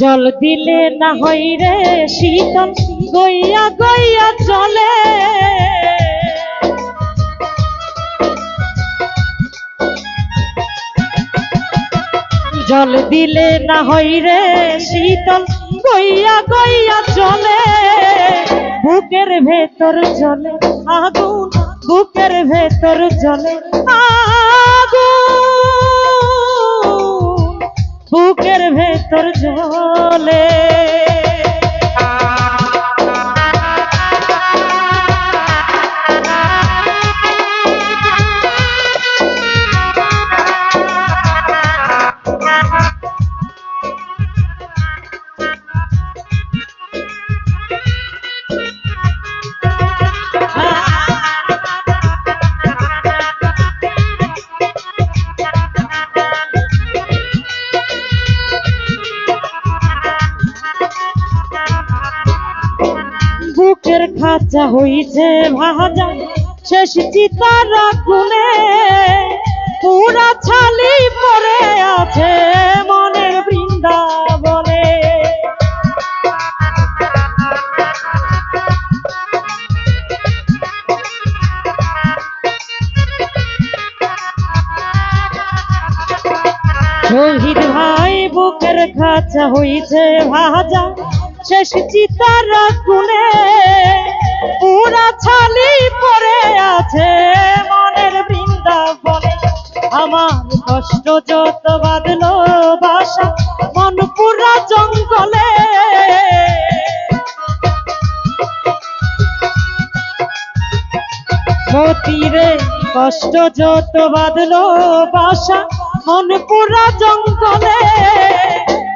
জল দিলে না হই রে শীতল, গইয়া গইয়া জলে। জল দিলে না হই রে শীতল, গইয়া গইয়া জলে। বুকের ভেতর জলে আগুন, বুকের ভেতর জলে আগুন, বুকের ভেতর জলে। বুকের খাঁচা হইছে ভাজা, শেষ চিতার আগুনে। পুরা ছালি পড়ে আছে মনের বৃন্দাবনে। শহীদ ভাই বুকের খাঁচা হইছে ভাজা, শেষ চিতার আগুনে। পুরা ছালি পড়ে আছে মনের বৃন্দাবনে। আমার কষ্ট যত বাঁধলো বাসা, মন পুরা জঙ্গলে। মতিরে কষ্ট যত বাঁধলো বাসা, মন পুরা জঙ্গলে।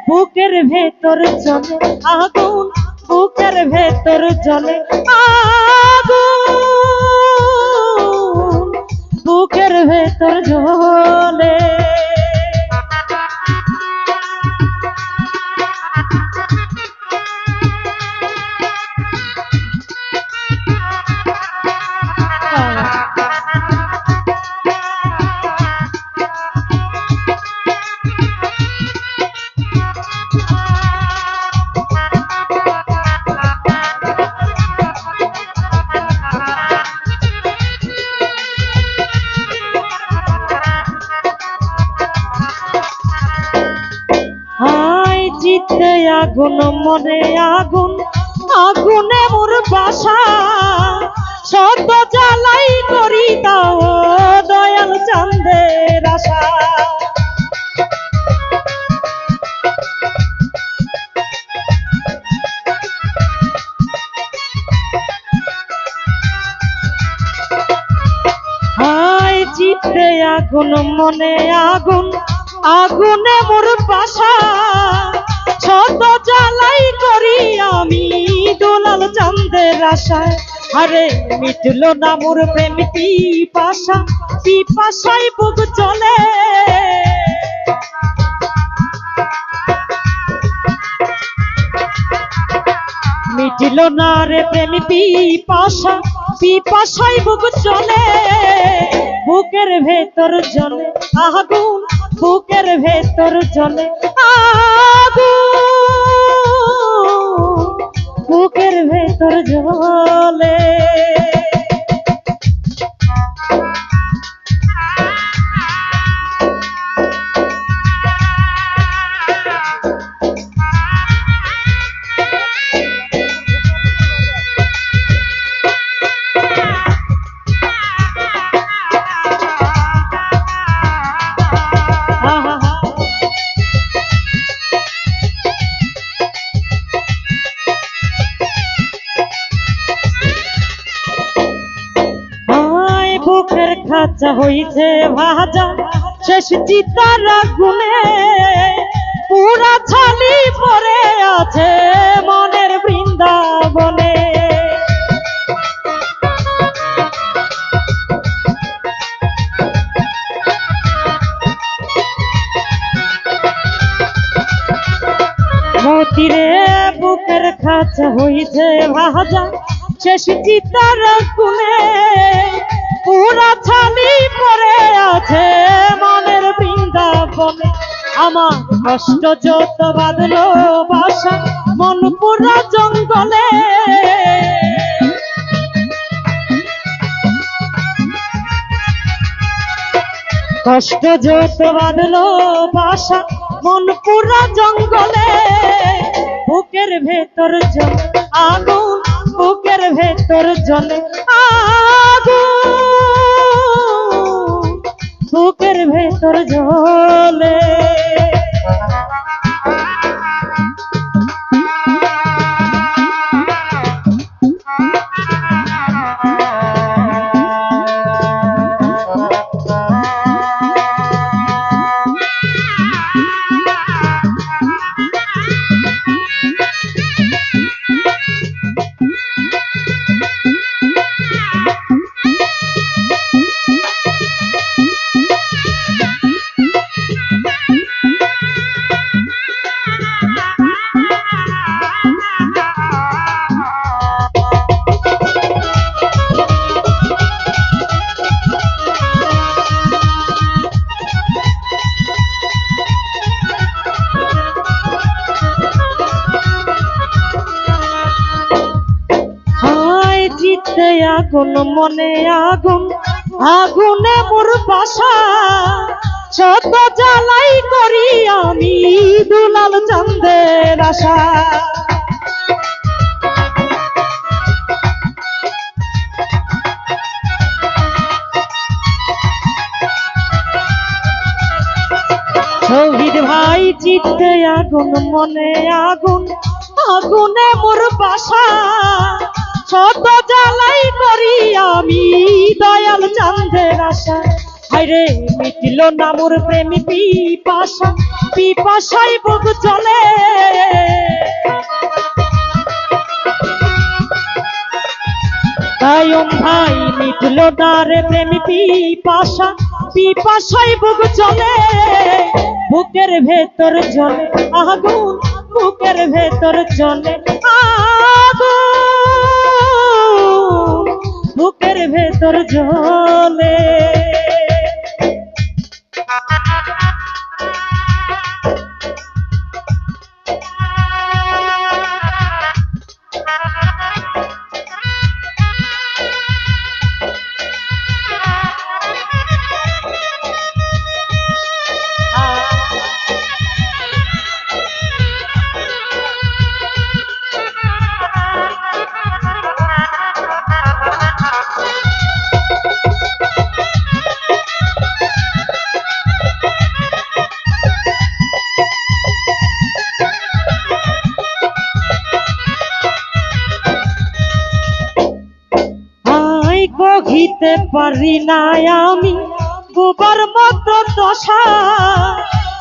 বুকের ভেতর জলে আগুন, বুকের ভেতর জলে আগুন, বুকের ভেতর জলে। চিত্তে আগুন মনে আগুন, আগুনে মোর বাসা। শত জ্বালাই করি দাও দয়াল চাঁদের আশা। হায় চিত্তে আগুন মনে আগুন, আগুনে মোর বাসা। শত জ্বালাই করি আমি দুলাল চাঁদের আশায়। আরে মিটলো না মোর প্রেম পিপাসা, পিপাসায় বুক জ্বলে। মিটলো না রে প্রেম পিপাসা, পিপাসায় বুক জ্বলে। বুকের ভেতর জলে আগুন, বুকের ভেতর জলে আগুন, বুকের ভেতর জলে। বুকের খাঁচা হইছে ভাজা, শেষ চিতার আগুনে। পুরা ছালি পড়ে আছে মনের বৃন্দাবনে। মতিরে বুকের খাঁচা হইছে ভাজা, শেষ চিতার আগুনে। পুরা ছালি পড়ে আছে মনের বৃন্দাবনে। আমার কষ্ট যত বাঁধলো বাসা মন পুরা জঙ্গলে, কষ্ট যত বাঁধলো বাসা মন পুরা জঙ্গলে, বুকের ভেতর জ্বলে আগুন, বুকের ভেতর জ্বলে আগুন, বুকের ভেতর জ্বলে। চিত্তে আগুন মনে আগুন, আগুনে মোর বাসা, শত জ্বালাই করি আমি দুলাল চাঁদের আশা। শহীদ ভাই চিত্তে আগুন মনে আগুন, আগুনে মোর বাসা, শত জ্বালাই করি আমি দয়াল চাঁদের আশা। হায়রে মিটিল না মোর প্রেম পিপাসা, পিপাসায় বুক চলে, কায়ুম ভাই মিটিল না রে প্রেম পিপাসা, পিপাসায় বুক চলে, বুকের ভেতর জ্বলে আগুন, বুকের ভেতর জ্বলে আগুন, বুকের ভেতর জ্বলে। কহিতে পারি না আমি বুবার মতো দশা,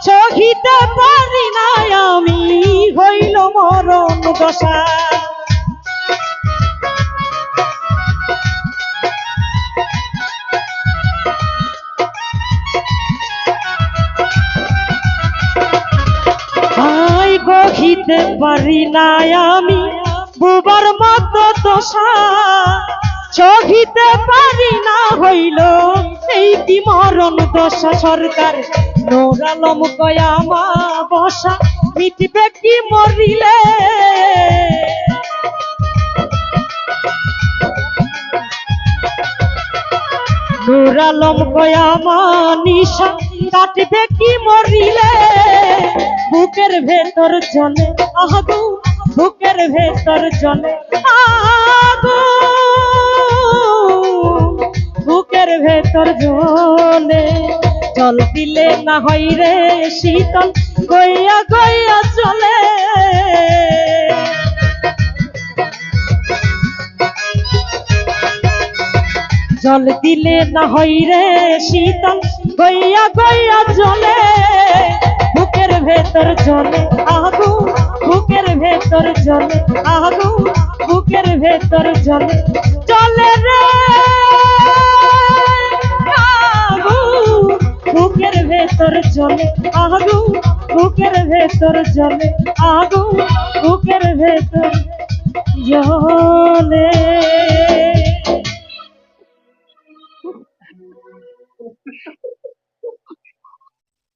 সহিতে পারি না আমি হইল মরণ দশা। কহিতে পারি না আমি বুবার মতো দশা, সহিতে পারি না হইল এই কি মরণ দশা। সরকার নূর আলম কয়া মা বসা, মিটবে কি মরিলে, নূর আলম কয়া মা নিশা, কাটবে কি মরিলে, বুকের ভেতর জ্বলে আগুন, বুকের ভেতর জ্বলে আগুন, বুকের ভেতর জ্বলে। জল দিলে না হয় রে শীতল, গইয়া গইয়া চলে, জল দিলে না হয় রে শীতল, গইয়া গইয়া চলে, বুকের ভেতর জ্বলে আগুন, বুকের ভেতর জ্বলে আগুন, বুকের ভেতর জ্বলে চলে রে আগুন, বুকের ভেতর জ্বলে আগুন, বুকের ভেতর জ্বলে আগুন, বুকের ভেতর জ্বলে।